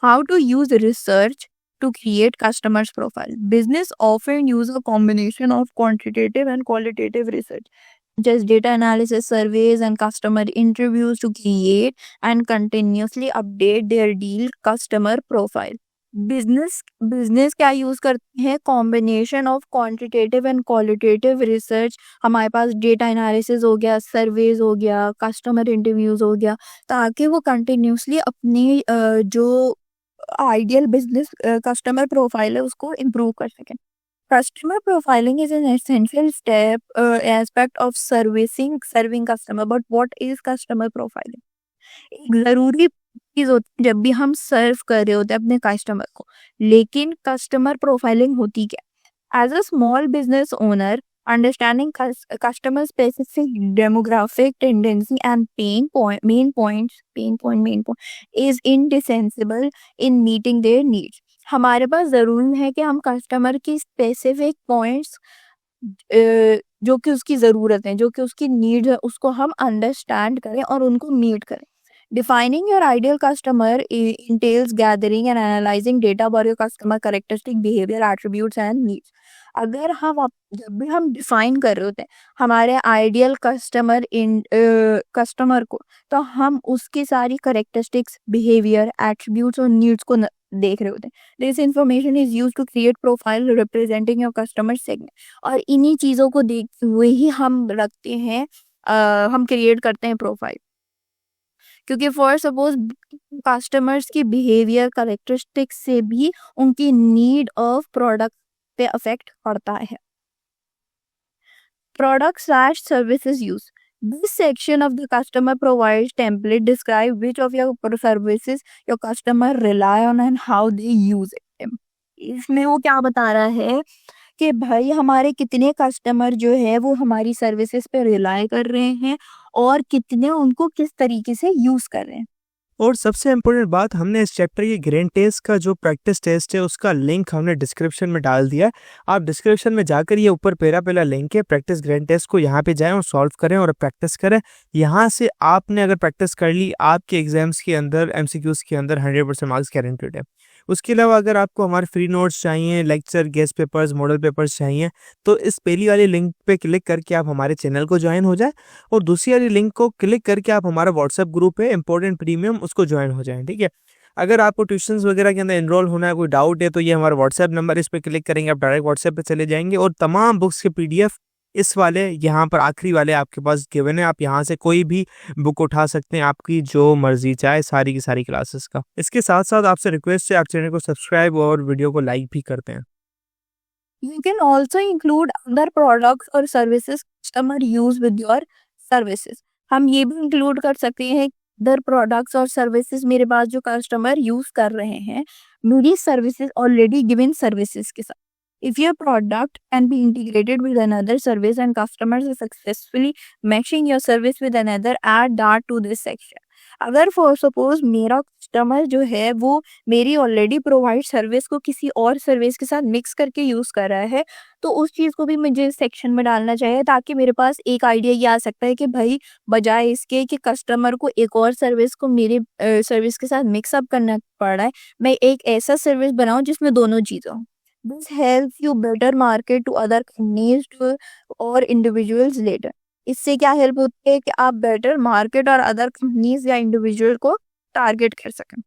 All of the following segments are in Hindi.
How to use research to create customers profile. Business often use a combination of quantitative and qualitative research, just data analysis, surveys, and customer interviews to create and continuously update their deal customer profile. Business क्या यूज करते हैं? Combination of quantitative and qualitative research. हमारे पास डेटा एनालिसिस हो गया, सर्वेज हो गया, कस्टमर इंटरव्यूज हो गया, ताकि वो कंटिन्यूसली अपनी जो आइडियल बिजनेस कस्टमर प्रोफाइल है उसको इम्प्रूव कर सकें. Customer profiling is an essential step aspect of serving customer. But what is customer profiling? एक जरूरी चीज होती है जब भी हम सर्व कर रहे होते हैं अपने कस्टमर को. लेकिन कस्टमर प्रोफाइलिंग होती क्या? As a small business owner, understanding customer specific demographic tendency and pain point is indispensable in meeting their needs. हमारे पास जरूरी है कि हम कस्टमर की स्पेसिफिक पॉइंट्स जो कि उसकी ज़रूरत है, जो कि उसकी नीड है, उसको हम अंडरस्टैंड करें और उनको मीट करें. Defining your ideal customer entails gathering and analyzing data about your customer characteristic, behavior, attributes and needs. अगर जब भी हम डिफाइन कर रहे होते हैं हमारे आइडियल कस्टमर को, तो हम उसकी सारी करेक्टरिस्टिक्स, बिहेवियर, एट्रीब्यूट्स और नीड्स को देख रहे होते हैं. This information is use to create profile representing your customer segment. और इन्हीं चीज़ों को देखते हुए ही हम रखते हैं, हम क्रिएट करते हैं प्रोफाइल. क्योंकि फॉर सपोज कस्टमर्स की बिहेवियर करेक्टरिस्टिक्स से भी उनकी नीड ऑफ प्रोडक्ट पे अफेक्ट पड़ता है. Product/services use. This section of the customer provides template describe which of your services your customer rely on and how they use it. इसमें वो क्या बता रहा है कि भाई हमारे कितने कस्टमर जो है वो हमारी सर्विसेज पे रिलाय कर रहे हैं और कितने उनको किस तरीके से यूज कर रहे हैं. और सबसे इम्पोर्टेंट बात, हमने इस चैप्टर के ग्रेन टेस्ट का जो प्रैक्टिस टेस्ट है उसका लिंक हमने डिस्क्रिप्शन में डाल दिया है. आप डिस्क्रिप्शन में जाकर ये ऊपर पहला लिंक है प्रैक्टिस ग्रेन टेस्ट को, यहाँ पे जाएं और सॉल्व करें और प्रैक्टिस करें. यहाँ से आपने अगर प्रैक्टिस कर ली, आपके एग्जाम्स के अंदर एमसीक्यूज के अंदर 100% मार्क्स गारंटेड है. उसके अलावा अगर आपको हमारे फ्री नोट्स चाहिए, lecture, guest papers, model papers चाहिए, तो इस पहली वाली लिंक पे क्लिक करके आप हमारे चैनल को ज्वाइन हो जाए और दूसरी वाली लिंक को क्लिक करके आप हमारा व्हाट्सएप ग्रुप है इम्पोर्टेंट प्रीमियम, उसको ज्वाइन हो जाएं. ठीक है. अगर आपको ट्यूशंस वगैरह के अंदर एनरोल होना है, कोई डाउट है, तो ये हमारा व्हाट्सएप नंबर, इस पर क्लिक करेंगे आप डायरेक्ट व्हाट्सएप पे चले जाएंगे और तमाम बुक्स के पीडीएफ इस वाले यहाँ पर आखिरी वाले आपके पास गिवन है. आप यहाँ से कोई भी बुक उठा सकते हैं, आपकी जो मर्जी चाहे, सारी की सारी क्लासेस का. इसके साथ साथ आपसे रिक्वेस्ट है, आप चैनल को सब्सक्राइब और वीडियो को लाइक भी करते हैं. You can also include other products or services customer use with your services. हम ये भी इंक्लूड कर सकते हैं अदर प्रोडक्ट्स और सर्विसेज मेरे पास जो कस्टमर यूज कर रहे हैं मेरी सर्विसेज ऑलरेडी गिवन सर्विसेज के साथ. If your product can be integrated with another service and customers are successfully matching your service with another, add that to this section. अगर फॉर सपोज मेरा कस्टमर जो है वो मेरी ऑलरेडी प्रोवाइड सर्विस को किसी और सर्विस के साथ मिक्स करके यूज कर रहा है, तो उस चीज को भी मुझे इस सेक्शन में डालना चाहिए, ताकि मेरे पास एक आइडिया ये आ सकता है कि भाई बजाय इसके कि कस्टमर को एक और सर्विस को मेरे सर्विस के साथ मिक्स अप करना पड़ रहा है, मैं एक ऐसा सर्विस बनाऊं जिसमें दोनों चीजें हों. This helps you better market to other companies और इंडिविजुअल्स लेटर. इससे क्या हेल्प होती है कि आप बेटर मार्केट और अदर कंपनीज या इंडिविजुअल को टारगेट कर सकें.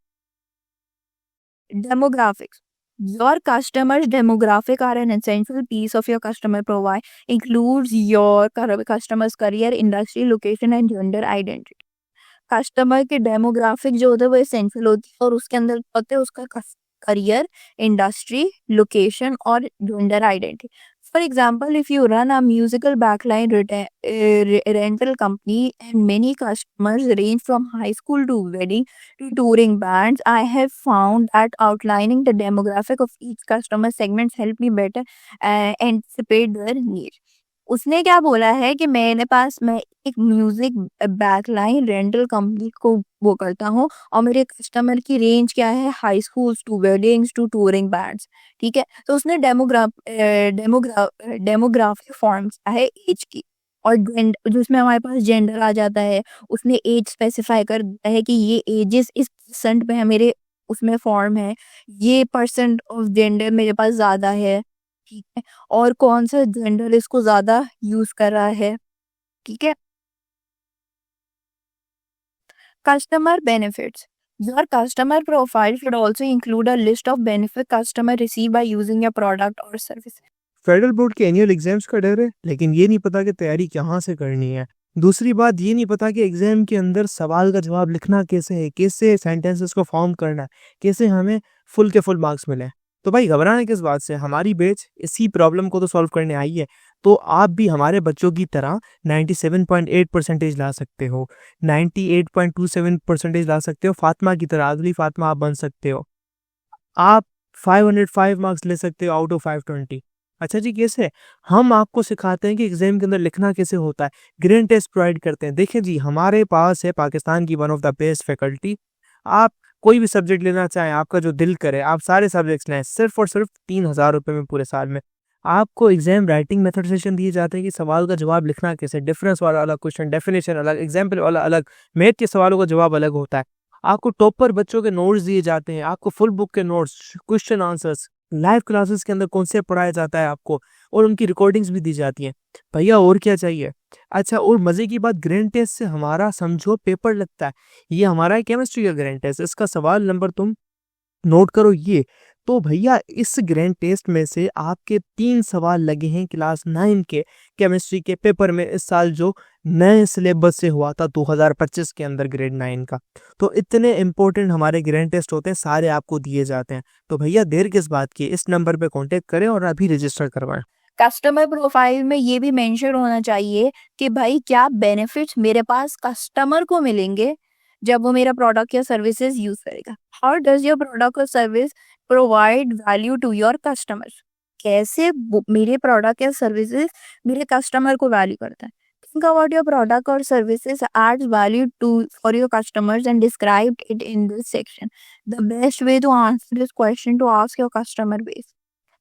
Demographics. Your customers' demographic are an essential piece of your customer profile. Includes your customer's career, industry, location and gender identity. Customer के डेमोग्राफिक जो होते हैं वो एसेंशियल होती है और उसके अंदर होते हैं उसका करियर, इंडस्ट्री, लोकेशन और gender identity. For example, if you run a musical backline rental company and many customers range from high school to wedding to touring bands, I have found that outlining the demographic of each customer segments help me better anticipate their needs. उसने क्या बोला है कि मैं एक म्यूजिक बैकलाइन रेंटल कंपनी को वो करता हूँ और मेरे कस्टमर की रेंज क्या है, high schools to weddings to touring bands. ठीक है. तो उसने डेमोग्राफिक फॉर्म्स है एज की और जिसमें हमारे पास जेंडर आ जाता है. उसने एज स्पेसिफाई कर दिया है कि ये एजेस इस परसेंट पे है मेरे उसमें फॉर्म है, ये परसेंट ऑफ जेंडर मेरे पास ज़्यादा है, ठीक है, और कौन सा जेंडर इसको ज़्यादा यूज़ कर रहा है, ठीक है। Customer benefits. Your customer profile should also include a list of benefit customer receive by using your product or service. Federal board के एनुअल एग्जाम्स का डर है, लेकिन ये नहीं पता कि तैयारी कहाँ से करनी है। दूसरी बात ये नहीं पता कि एग्जाम के अंदर सवाल का जवाब लिखना कैसे है, कैसे सेंटेंसेस को फॉर्म करना है, कैसे हमें फुल के फुल मार्क्स मिले। तो भाई घबराने किस बात से, हमारी बैच इसी प्रॉब्लम को तो सॉल्व करने आई है। तो आप भी हमारे बच्चों की तरह 97.8 परसेंटेज ला सकते हो, 98.27 परसेंटेज ला सकते हो, फातिमा की तरह, अगली फातिमा आप बन सकते हो। आप 505 मार्क्स ले सकते हो आउट ऑफ 520। अच्छा जी, कैसे? हम आपको सिखाते हैं कि एग्जाम के अंदर लिखना कैसे होता है, ग्रेड टेस्ट प्रोवाइड करते हैं। देखिए जी, हमारे पास है पाकिस्तान की one of the best faculty. आप कोई भी सब्जेक्ट लेना चाहें, आपका जो दिल करे, आप सारे सब्जेक्ट्स लें, सिर्फ और सिर्फ 3000 रुपये में पूरे साल में। आपको एग्जाम राइटिंग मेथड सेशन दिए जाते हैं कि सवाल का जवाब लिखना कैसे, डिफरेंस वाला अलग क्वेश्चन, डेफिनेशन अलग, एग्जाम्पल वाला अलग, मैथ के सवालों का जवाब अलग होता है। आपको टॉपर बच्चों के नोट्स दिए जाते हैं, आपको फुल बुक के notes, question answers, live classes के अंदर कॉन्सेप्ट पढ़ाया जाता है आपको, और उनकी रिकॉर्डिंग्स भी दी जाती हैं। भैया और क्या चाहिए? अच्छा, और मज़े की बात, ग्रैंड टेस्ट से हमारा समझो पेपर लगता है। ये हमारा है केमिस्ट्री का ग्रैंड टेस्ट, इसका सवाल नंबर तुम नोट करो ये। तो भैया इस ग्रैंड टेस्ट में से आपके 3 सवाल लगे हैं क्लास 9 के केमिस्ट्री के पेपर में, इस साल जो नए सिलेबस से हुआ था 2025 के अंदर ग्रेड 9 का। तो इतने इंपॉर्टेंट हमारे ग्रैंड टेस्ट होते हैं, सारे आपको दिए जाते हैं। तो भैया देर किस बात की, इस नंबर पे कांटेक्ट करें और अभी रजिस्टर करवाएं। कस्टमर प्रोफाइल में ये भी मेंशन होना चाहिए कि भाई क्या बेनिफिट्स मेरे पास कस्टमर को मिलेंगे जब वो मेरा प्रोडक्ट या सर्विसेज यूज करेगा। हाउ डज योर प्रोडक्ट और service provide value to your customers? कैसे मेरे प्रोडक्ट या सर्विसेज मेरे कस्टमर को वैल्यू करता है। थिंक अबाउट योर प्रोडक्ट और services adds value to for your customers and describe it in this section. The best way to answer this question to ask your customer base.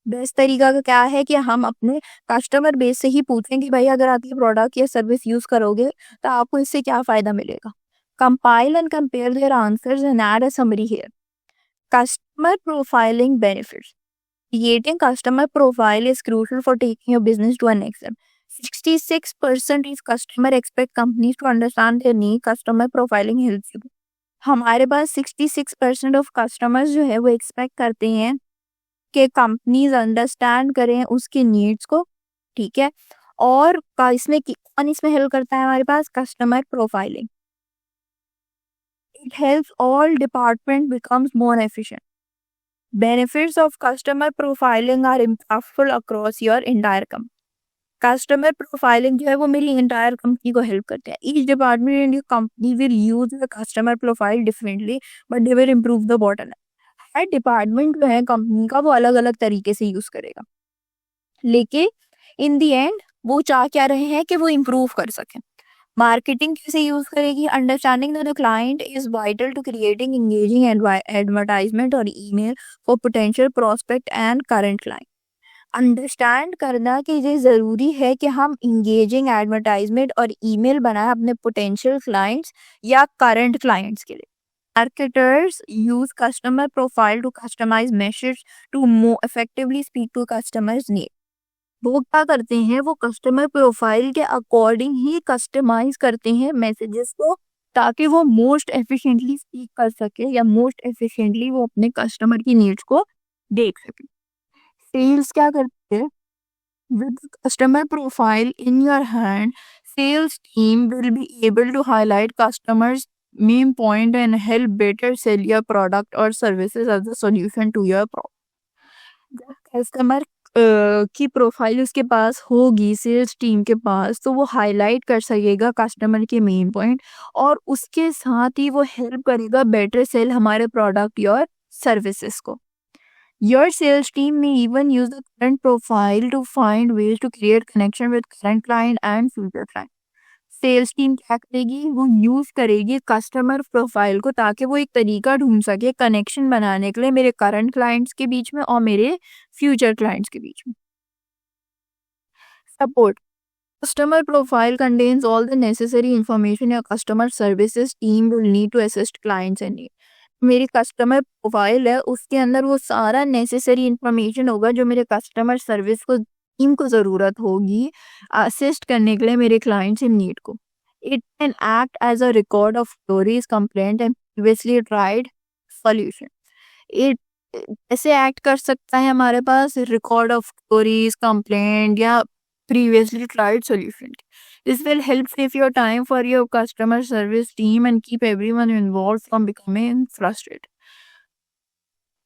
Best तरीका का क्या है कि हम अपने कस्टमर बेस से ही पूछें कि भाई अगर आप ये प्रोडक्ट या सर्विस यूज करोगे तो आपको इससे क्या फायदा मिलेगा। Compile and compare their answers and add a summary here. Customer profiling benefits. Creating customer profile is crucial for taking your business to a next step. 66% is customer expect companies to understand their need. Customer profiling helps you. हमारे पास 66% ऑफ कस्टमर्स जो है वो एक्सपेक्ट करते हैं कि कंपनीज अंडरस्टैंड करें उसके नीड्स को, ठीक है। और कौन इसमें हेल्प करता है हमारे पास? Customer profiling. It helps all department becomes more efficient. Benefits of customer profiling are impactful across your entire company. Customer profiling जो है वो मेरी एंटायर कंपनी को हेल्प करते हैं। Each department in your company will use the customer profile differently but they will improve the bottom line. Her department जो है कंपनी का वो अलग अलग तरीके से यूज करेगा, लेकिन इन दी एंड वो चाह क्या रहे हैं कि वो इम्प्रूव कर सकें। मार्केटिंग कैसे यूज करेगी? Understanding the client is vital to creating engaging advertisement और email for potential prospect and current client. Understand करना कि ये ज़रूरी है कि हम इंगेजिंग एडवर्टाइजमेंट और ईमेल बनाएं अपने पोटेंशियल क्लाइंट्स या करंट क्लाइंट्स के लिए। Marketers use customer profile to customize message to more effectively speak to customers need. वो क्या करते हैं, वो कस्टमर प्रोफाइल के अकॉर्डिंग ही कस्टमाइज करते हैं मैसेजेस को, ताकि वो मोस्ट एफिशिएंटली स्पीक कर सके या मोस्ट एफिशिएंटली वो अपने कस्टमर की नीड्स को देख सके। सेल्स क्या करते हैं? With customer profile in your hand, sales team will be able to highlight customers' main point and help better sell your product or services as a solution to your problem. जब कस्टमर की प्रोफाइल उसके पास होगी सेल्स टीम के पास, तो वो हाईलाइट कर सकेगा कस्टमर के मेन पॉइंट और उसके साथ ही वो हेल्प करेगा बेटर सेल हमारे प्रोडक्ट और सर्विसेज को। Your sales team may even use the current profile to find ways to create connection with current client and future client. Sales team क्या करेगी? वो यूज करेगी कस्टमर प्रोफाइल को ताकि वो एक तरीका ढूंढ सके कनेक्शन बनाने के लिए मेरे करंट क्लाइंट्स के बीच में और मेरे फ्यूचर क्लाइंट्स के बीच में। Support. Customer profile contains all the necessary information your customer services team will need to assist clients and need. मेरी कस्टमर प्रोफाइल है उसके अंदर वो सारा नेसेसरी इंफॉर्मेशन होगा जो मेरे कस्टमर सर्विस को टीम को ज़रूरत होगी असिस्ट करने के लिए मेरे क्लाइंट्स इन नीड को। It can act as a record of stories complaint and previously tried solution. It ऐसे एक्ट कर सकता है हमारे पास रिकॉर्ड ऑफ स्टोरीज कंप्लेंट या previously tried solution. This will help save your time for your customer service team and keep everyone involved from becoming frustrated.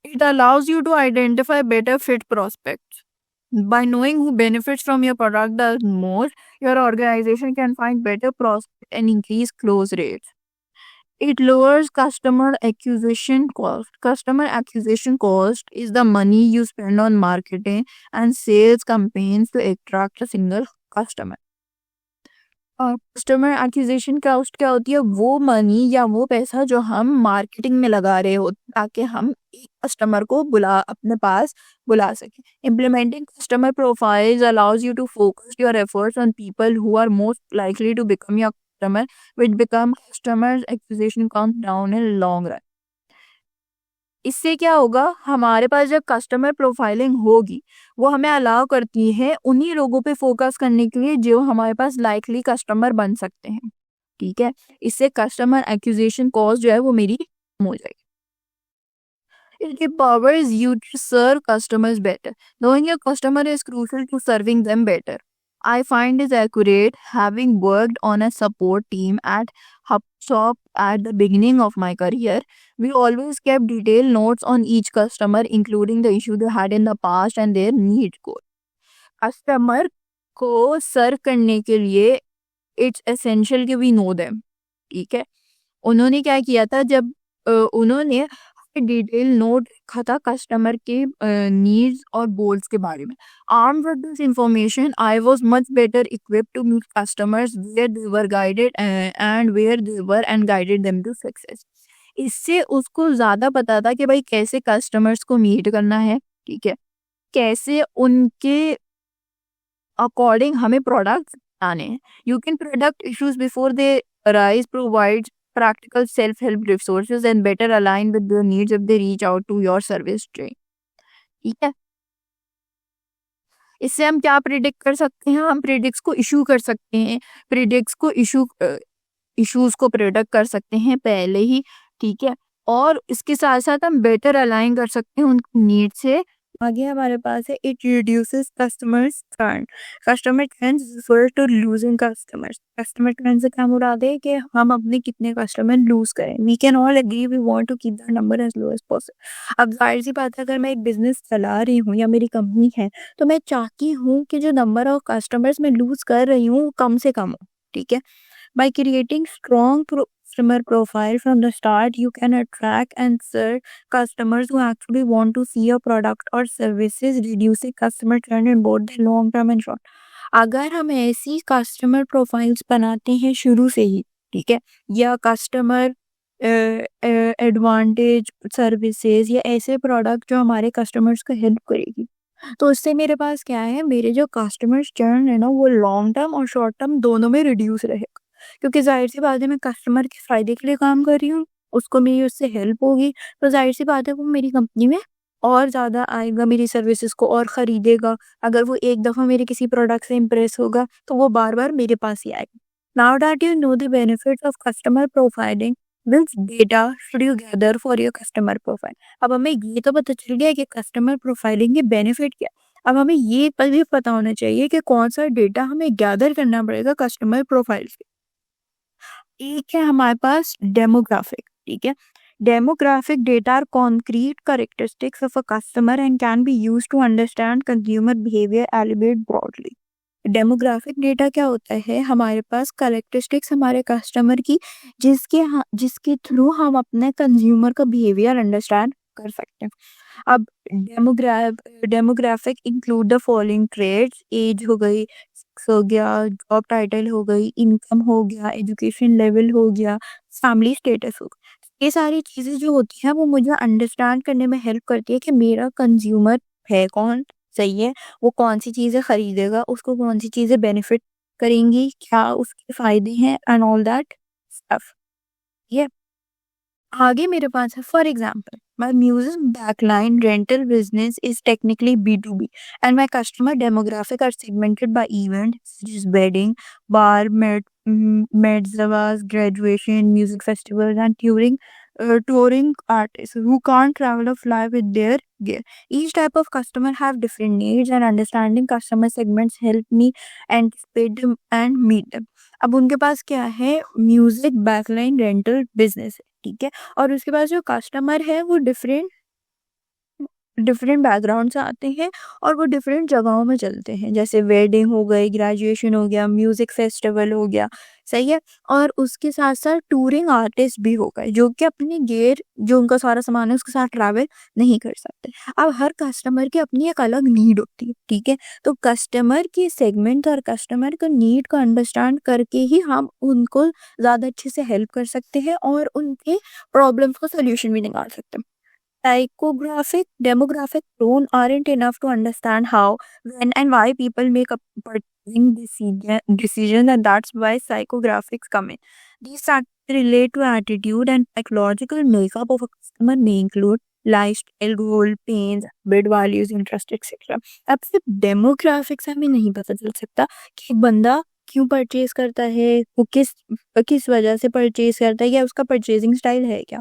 It allows you to identify better fit prospects. By knowing who benefits from your product the most, your organization can find better prospects and increase close rates. It lowers customer acquisition cost. Customer acquisition cost is the money you spend on marketing and sales campaigns to attract a single customer. Customer acquisition cost क्या होती है? वो मनी या वो पैसा जो हम मार्केटिंग में लगा रहे होते ताकि हम एक कस्टमर को अपने पास बुला सकें। Implementing customer profiles allows you to focus your efforts on people who are most likely to become your customer which become customer acquisition cost down in long run. इससे क्या होगा? हमारे पास जब कस्टमर प्रोफाइलिंग होगी वो हमें अलाउ करती है उन्हीं लोगों पे फोकस करने के लिए जो हमारे पास लाइकली कस्टमर बन सकते हैं। ठीक है, इससे कस्टमर एक्विजिशन कॉस्ट जो है वो मेरी कम हो जाएगी। It empowers you to serve customers better. Knowing your customer is crucial to serving them better. I find this accurate having worked on a support team at HubSpot at the beginning of my career. We always kept detailed notes on each customer, including the issue they had in the past and their need code. Customer को सर्व करने के लिए इट्स एसेंशियल कि वी नो देम। ठीक है, उन्होंने क्या किया था? जब उन्होंने डिटेल नोट रखा था कस्टमर के नीड्स और गोल्स के बारे में। Armed with this information I was much better equipped to meet customers where they were guided and where they were and guided them to success. इससे उसको ज़्यादा पता था कि भाई कैसे कस्टमर्स को मीट करना है। ठीक है, कैसे उनके अकॉर्डिंग हमें प्रोडक्ट्स बनाने हैं। You can product issues before they arise, provide practical self-help resources and better align with their needs if they reach out to your service train. ठीक है, इससे हम क्या प्रिडिक्ट कर सकते हैं? हम प्रिडिक्ट्स को इशू कर सकते हैं, प्रिडिक्ट्स को इश्यूज को प्रिडिक्ट कर सकते हैं पहले ही। ठीक है, और इसके साथ साथ हम बेटर अलाइन कर सकते हैं उनकी नीड से। आगे हमारे पास है it reduces customers churn. Customer churn refer to losing customers. Customer churn से क्या मुराद है कि हम अपने कितने कस्टमर लूज करें। We can all agree we want to keep the number as low as possible. अब जाहिर सी बात है अगर मैं एक बिजनेस चला रही हूँ या मेरी कंपनी है तो मैं चाहती हूँ कि जो नंबर ऑफ कस्टमर्स मैं लूज कर रही हूँ वो कम से कम हो। ठीक है, by creating strong customer profile from the start, you can attract and serve customers who actually want to see your product or services, reducing customer churn in both the long term and short. अगर हम ऐसी कस्टमर प्रोफाइल्स बनाते हैं शुरू से ही, ठीक है, या कस्टमर एडवांटेज सर्विसेज या ऐसे प्रोडक्ट जो हमारे कस्टमर्स को हेल्प करेगी, तो उससे मेरे पास क्या है, मेरे जो कस्टमर्स चर्न है ना वो लॉन्ग टर्म और शॉर्ट टर्म दोनों में रिड्यूस रहेगा। क्योंकि जाहिर सी बात है मैं कस्टमर के फायदे के लिए काम कर रही हूँ, उसको मेरी उससे हेल्प होगी, तो जाहिर सी बात है वो मेरी कंपनी में और ज़्यादा आएगा, मेरी सर्विसेज को और ख़रीदेगा। अगर वो एक दफ़ा मेरे किसी प्रोडक्ट से इम्प्रेस होगा तो वो बार बार मेरे पास ही आएगा। Now that you know the benefits of customer profiling, which data should you gather for your customer profile? अब हमें ये तो पता चल गया कि कस्टमर प्रोफाइलिंग के बेनिफिट क्या। अब हमें ये भी पता होना चाहिए कि कौन सा डेटा हमें गैदर करना पड़ेगा कस्टमर प्रोफाइल से। एक है हमारे पास डेमोग्राफिक। ठीक है, demographic data are concrete characteristics of a customer and can be use to understand consumer behaviour elevate broadly. Demographic data क्या होता है? हमारे पास कैरेक्टरिस्टिक्स हमारे कस्टमर की जिसके थ्रू हम अपने कंज्यूमर का बिहेवियर अंडरस्टैंड कर सकते हैं। अब demographic include the following traits, age हो गई, सेक्स हो गया, जॉब टाइटल हो गई, इनकम हो गया, एजुकेशन लेवल हो गया, फैमिली स्टेटस हो गया। ये सारी चीज़ें जो होती हैं वो मुझे अंडरस्टैंड करने में हेल्प करती है कि मेरा कंज्यूमर है कौन, सही है, वो कौन सी चीज़ें खरीदेगा, उसको कौन सी चीज़ें बेनिफिट करेंगी, क्या उसके फ़ायदे हैं एंड ऑल दैट स्टफ। ये आगे मेरे पास है for example my music backline rental business is technically B2B and my customer demographic are segmented by event such as wedding, bar, metzavahs, graduation, music festivals, and touring artists who can't travel or fly with their gear. Each type of customer have different needs, and understanding customer segments help me anticipate them and meet them. अब उनके पास क्या है, म्यूजिक बैकलाइन रेंटल बिजनेस है, ठीक है। और उसके पास जो कस्टमर है वो डिफरेंट डिफरेंट बैकग्राउंड से आते हैं और वो डिफरेंट जगहों में चलते हैं, जैसे वेडिंग हो गई, ग्रेजुएशन हो गया, म्यूजिक फेस्टिवल हो गया, सही है। और उसके साथ साथ टूरिंग आर्टिस्ट भी हो गए जो कि अपने गियर जो उनका सारा सामान है उसके साथ ट्रैवल नहीं कर सकते। अब हर कस्टमर की अपनी एक अलग नीड होती है, ठीक है। तो कस्टमर की सेगमेंट और कस्टमर का नीड को अंडरस्टैंड करके ही हम उनको ज़्यादा अच्छे से हेल्प कर सकते हैं और उनके प्रॉब्लम्स का सोल्यूशन भी निकाल सकते हैं। Psychographic demographic alone aren't enough to understand how, when, and why people make a purchasing decision, and that's why psychographics come in. These factors relate to attitude and psychological makeup of a customer may include lifestyle, goal, pains, bid values, interest, etc. अब सिर्फ डेमोग्राफिक से हमें नहीं पता चल सकता कि एक बंदा क्यों परचेज करता है, वो किस वजह से परचेज करता है या उसका परचेजिंग स्टाइल है क्या।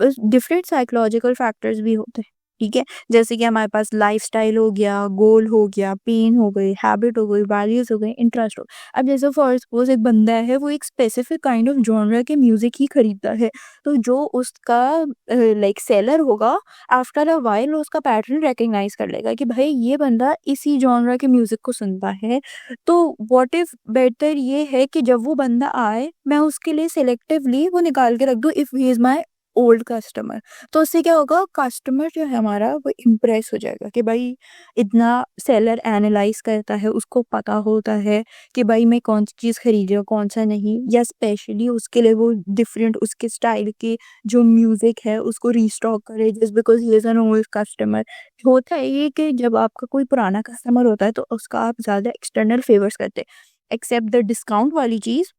डिफरेंट साइकोलॉजिकल फैक्टर्स भी होते हैं, ठीक है। जैसे कि हमारे पास लाइफस्टाइल हो गया, गोल हो गया, पेन हो गई, हैबिट हो गई, वैल्यूज हो गई, इंटरेस्ट हो। अब जैसे फॉर सपोज एक बंदा है वो एक स्पेसिफिक काइंड ऑफ जॉनर के म्यूजिक ही खरीदता है, तो जो उसका लाइक सेलर होगा आफ्टर अ वाइल उसका पैटर्न रिकग्नाइज कर लेगा कि भाई ये बंदा इसी जॉनर के म्यूजिक को सुनता है। तो व्हाट इफ बेटर ये है कि जब वो बंदा आए मैं उसके लिए सिलेक्टिवली वो निकाल के रख दूं if he is my old customer. तो उससे क्या होगा, कस्टमर जो है हमारा वो इम्प्रेस हो जाएगा कि भाई इतना सेलर एनालाइज करता है, उसको पता होता है कि भाई मैं कौन सी चीज़ खरीद रही हूँ कौन सा नहीं, या स्पेशली उसके लिए वो डिफरेंट उसके स्टाइल के जो म्यूजिक है उसको रीस्टॉक करे just because he is an old customer. होता है ये कि जब आपका कोई पुराना कस्टमर होता है तो उसका आप ज़्यादा एक्सटर्नल फेवर्स करते हैं, एक्सेप्ट द डिस्काउंट वाली चीज़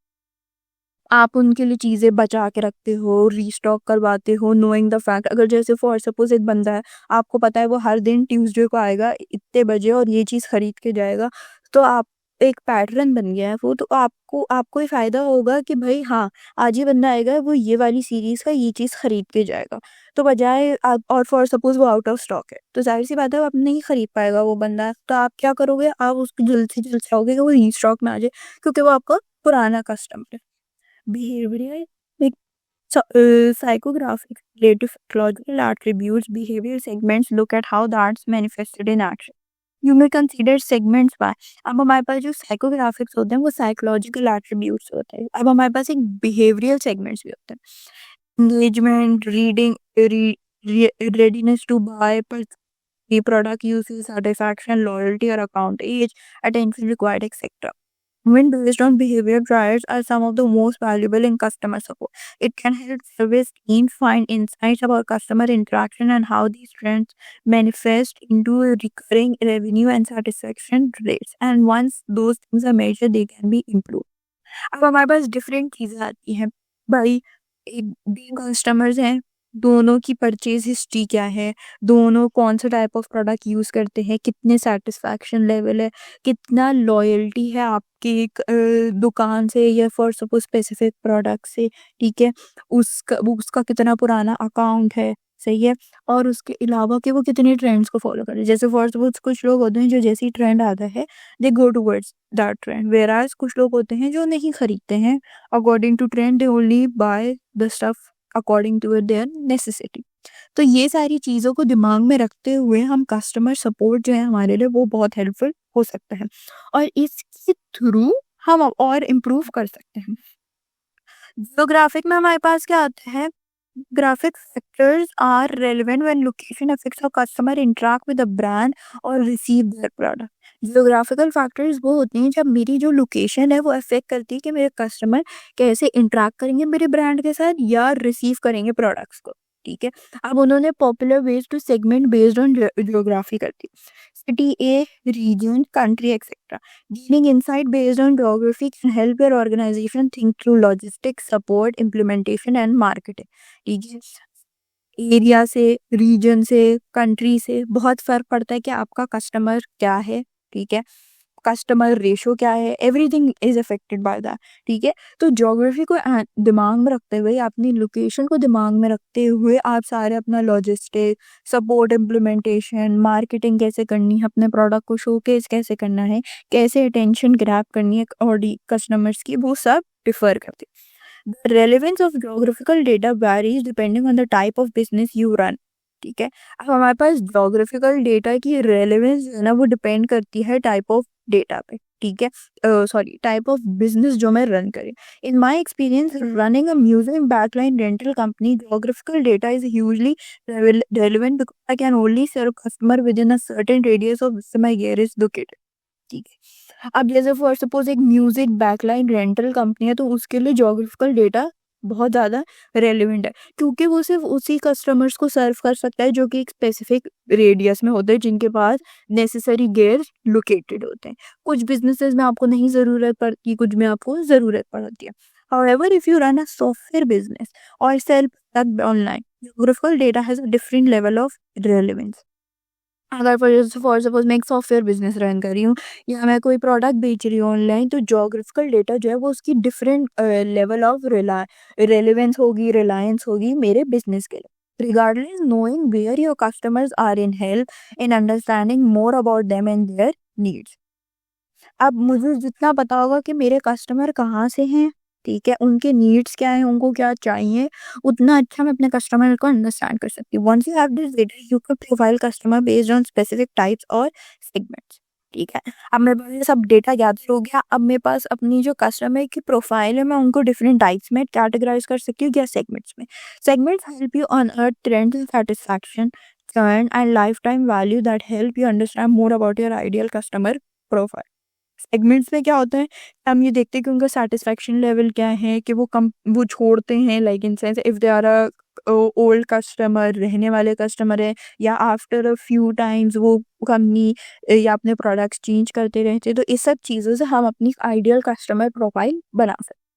आप उनके लिए चीज़ें बचा के रखते हो, रीस्टॉक करवाते हो, नोइंग द फैक्ट अगर जैसे फॉर सपोज़ एक बंदा है, आपको पता है वो हर दिन ट्यूसडे को आएगा इतने बजे और ये चीज़ खरीद के जाएगा, तो आप एक पैटर्न बन गया है वो, तो आपको ही फ़ायदा होगा कि भई हाँ, आज ये बंदा आएगा वो ये वाली सीरीज़ का ये चीज़ खरीद के जाएगा। तो बजाय आप और फॉर सपोज़ वो आउट ऑफ स्टॉक है, तो ज़ाहिर-सी बात है वो अब नहीं खरीद पाएगा वो बंदा, तो आप क्या करोगे? आप उसको जल्द से जल्द चाहोगे कि वो रीस्टॉक में आ जाए क्योंकि वो आपका पुराना कस्टमर है। Behavioral like psychographic related psychological attributes, behavior segments look at how that's manifested in action. You may consider segments by अब हमारे पास जो साइकोग्राफिक्स होते हैं वो साइकोलॉजिकल एट्रीब्यूट्स होते हैं। अब हमारे पास एक बिहेवियरल सेगमेंट्स भी होते हैं, engagement, reading, readiness to buy, product usage, satisfaction, loyalty or account age, attention required, etc. When based on behavior trials are some of the most valuable in customer support. It can help service teams find insights about customer interaction and how these trends manifest into recurring revenue and satisfaction rates. And once those things are measured, they can be improved. अब हमारे पास डिफरेंट चीज़ें आती हैं। भाई एक 2 कस्टमर्स हैं, दोनों की परचेज़ हिस्ट्री क्या है, दोनों कौन-सा टाइप ऑफ प्रोडक्ट यूज़ करते हैं, कितने सैटिस्फैक्शन लेवल है, कितना लॉयल्टी है आपकी एक दुकान से या फॉर सपोज़ स्पेसिफिक प्रोडक्ट से, ठीक है? उसका कितना पुराना अकाउंट है, सही है? और उसके अलावा कि वो कितने ट्रेंड्स को फ़ॉलो कर रहे हैं। जैसे फॉर सपोज़ कुछ लोग होते हैं जो जैसे ही ट्रेंड आता है, they go towards that trend, whereas कुछ लोग होते हैं जो नहीं खरीदते हैं according to trend, they only buy the stuff according to their necessity. तो ये सारी चीज़ों को दिमाग में रखते हुए हम कस्टमर सपोर्ट जो है हमारे लिए वो बहुत हेल्पफुल हो सकता है और इसके थ्रू हम और इम्प्रूव कर सकते हैं। जियोग्राफिक में हमारे पास क्या आता है, graphic factors are relevant when location affects how customer interact with the brand or receive their product. Geographical factors वो होते हैं जब मेरी जो लोकेशन है वो अफेक्ट करती है कि मेरे कस्टमर कैसे इंटरेक्ट करेंगे मेरे ब्रांड के साथ या रिसीव करेंगे प्रोडक्ट्स को, ठीक है। अब उन्होंने popular ways to segment based on geography कर दी। city A, region, country, etc. Gaining insight based on geography can help your organization think through logistics, support, implementation and marketing. ठीक है, एरिया से, रीजन से, कंट्री से बहुत फ़र्क पड़ता है कि आपका कस्टमर क्या है, ठीक है? कस्टमर रेशो क्या है, everything is affected by that, ठीक है? तो ज्योग्राफी को दिमाग में रखते हुए, अपनी लोकेशन को दिमाग में रखते हुए आप सारे अपना लॉजिस्टिक, सपोर्ट, इम्प्लीमेंटेशन, मार्केटिंग कैसे करनी है, अपने प्रोडक्ट को शोकेस कैसे करना है, कैसे अटेंशन ग्रैब करनी है कस्टमर्स की, वो सब डिफ़र करते हैं। The relevance of geographical data varies depending on the type of business you run. ठीक है, अब हमारे पास geographical data की relevance जो है ना वो डिपेंड करती है टाइप ऑफ डेटा पे, ठीक है, सॉरी टाइप ऑफ बिजनेस जो मैं रन करें. In my experience running a museum backline rental company, geographical data is usually relevant because I can only serve customer within a certain radius of where my gear is located. ठीक है, अब जैसे फॉर सपोज एक म्यूजिक बैकलाइन रेंटल कंपनी है तो उसके लिए ज्योग्राफिकल डेटा बहुत ज़्यादा रेलिवेंट है, क्योंकि वो सिर्फ उसी कस्टमर्स को सर्व कर सकता है जो कि एक स्पेसिफिक रेडियस में होते हैं, जिनके पास नेसेसरी गेयर लोकेटेड होते हैं. कुछ बिजनेसेस में आपको नहीं ज़रूरत पड़ती, कुछ में आपको ज़रूरत पड़ती है. However, if you run a software business or sell product online, geographical data has a different level of relevance. अगर फॉर सपोज मैं एक सॉफ्टवेयर बिजनेस रन कर रही हूँ या मैं कोई प्रोडक्ट बेच रही हूँ ऑनलाइन, तो जोग्राफिकल डेटा जो है वो उसकी डिफरेंट लेवल ऑफ रेलिवेंस होगी, रिलायंस होगी मेरे बिजनेस के लिए. Regardless knowing where your customers are in help in understanding more about them and their needs. अब मुझे जितना पता होगा कि मेरे कस्टमर कहाँ से हैं, ठीक है, उनके नीड्स क्या हैं, उनको क्या चाहिए, उतना अच्छा मैं अपने कस्टमर को अंडरस्टैंड कर सकती हूँ. Once you have this data you can profile customer based on specific types और सेगमेंट्स. ठीक है, अब मेरे पास ये सब डेटा गैदर हो गया. अब मेरे पास अपनी जो कस्टमर की प्रोफाइल है मैं उनको डिफरेंट टाइप्स में कैटेगराइज कर सकती हूँ या सेगमेंट्स में. Segments help you unearth trends in satisfaction, churn and lifetime value that help you understand more about your ideal customer profile. Segments में क्या होता है, हम ये देखते हैं कि उनका सैटिस्फैक्शन लेवल क्या है, कि वो कम वो छोड़ते हैं, like in sense if they are a old customer, रहने वाले कस्टमर है, या आफ्टर अ फ्यू टाइम्स वो कंपनी या अपने प्रोडक्ट्स चेंज करते रहते हैं. तो इस सब चीज़ों से हम अपनी आइडियल कस्टमर प्रोफाइल बना सकते हैं.